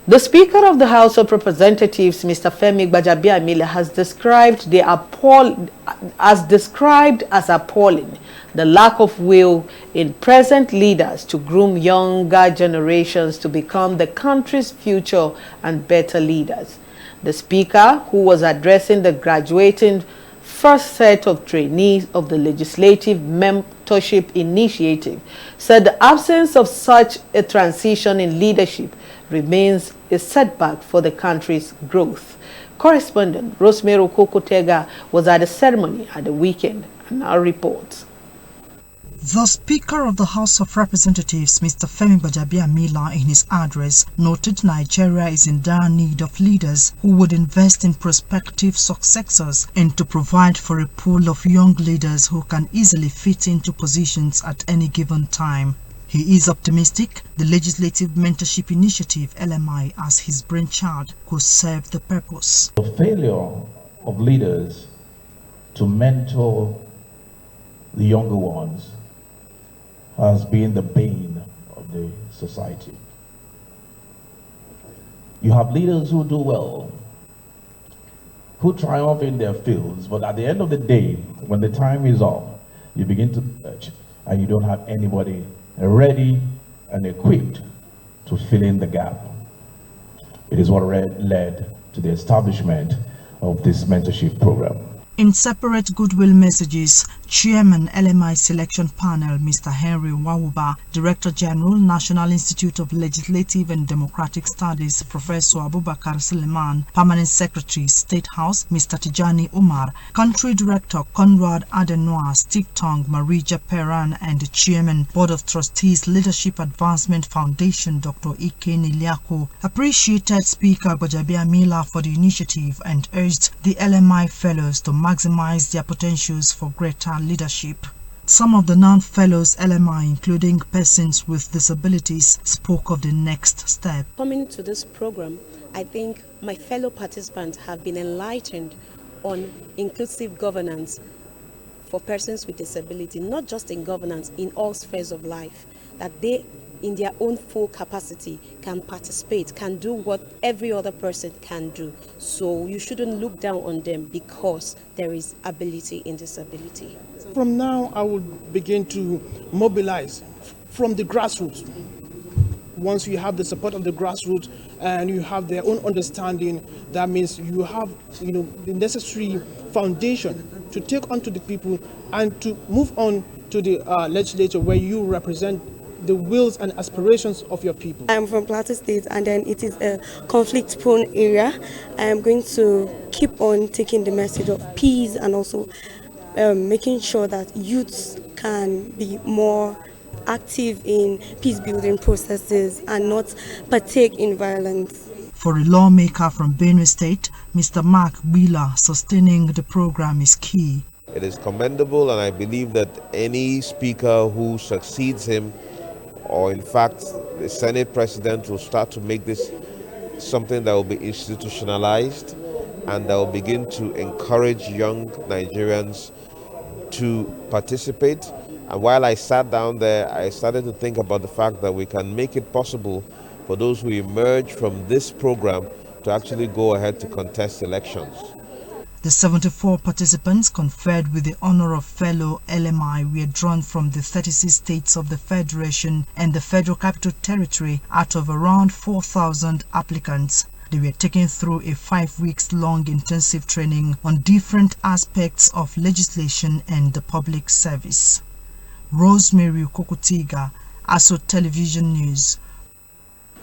The Speaker of the House of Representatives, Mr. Femi Gbajabiamila, has described as appalling the lack of will in present leaders to groom younger generations to become the country's future and better leaders. The Speaker, who was addressing the graduating first set of trainees of the Legislative Mentorship Initiative, said the absence of such a transition in leadership remains a setback for the country's growth. Correspondent Rosemary Okokotega was at the ceremony at the weekend and now reports. The Speaker of the House of Representatives, Mr. Femi Gbajabiamila, in his address, noted Nigeria is in dire need of leaders who would invest in prospective successors and to provide for a pool of young leaders who can easily fit into positions at any given time. He is optimistic the Legislative Mentorship Initiative, LMI, as his brainchild, could serve the purpose. The failure of leaders to mentor the younger ones has been the bane of the society. You have leaders who do well, who triumph in their fields, but at the end of the day, when the time is up, you begin to merge and you don't have anybody ready and equipped to fill in the gap. It is what led to the establishment of this mentorship program. In separate goodwill messages, Chairman LMI Selection Panel, Mr. Henry Wawuba, Director General, National Institute of Legislative and Democratic Studies, Professor Abubakar Suleiman, Permanent Secretary, State House, Mr. Tijani Umar, Country Director Conrad Adenoir, Stick Tongue, Marija Peran, and Chairman, Board of Trustees, Leadership Advancement Foundation, Dr. Ike Niliako, appreciated Speaker Gbajabiamila for the initiative and urged the LMI Fellows to maximize their potentials for greater leadership. Some of the non-fellows LMI, including persons with disabilities, spoke of the next step. Coming to this program, I think my fellow participants have been enlightened on inclusive governance for persons with disability, not just in governance, in all spheres of life, that they in their own full capacity can participate, can do what every other person can do. So you shouldn't look down on them because there is ability in disability. From now, I will begin to mobilize from the grassroots. Once you have the support of the grassroots and you have their own understanding, that means you have the necessary foundation to take on to the people and to move on to the legislature where you represent the wills and aspirations of your people. I'm from Plateau State, and then it is a conflict-prone area. I'm going to keep on taking the message of peace and also making sure that youths can be more active in peace-building processes and not partake in violence. For a lawmaker from Benue State, Mr. Mark Wheeler, sustaining the program is key. It is commendable, and I believe that any speaker who succeeds him, or in fact the Senate President, will start to make this something that will be institutionalized and that will begin to encourage young Nigerians to participate. And while I sat down there, I started to think about the fact that we can make it possible for those who emerge from this program to actually go ahead to contest elections. The 74 participants conferred with the honor of fellow LMI were drawn from the 36 states of the Federation and the Federal Capital Territory out of around 4,000 applicants. They were taken through a 5 weeks long intensive training on different aspects of legislation and the public service. Rosemary Okokotega, ASO Television News.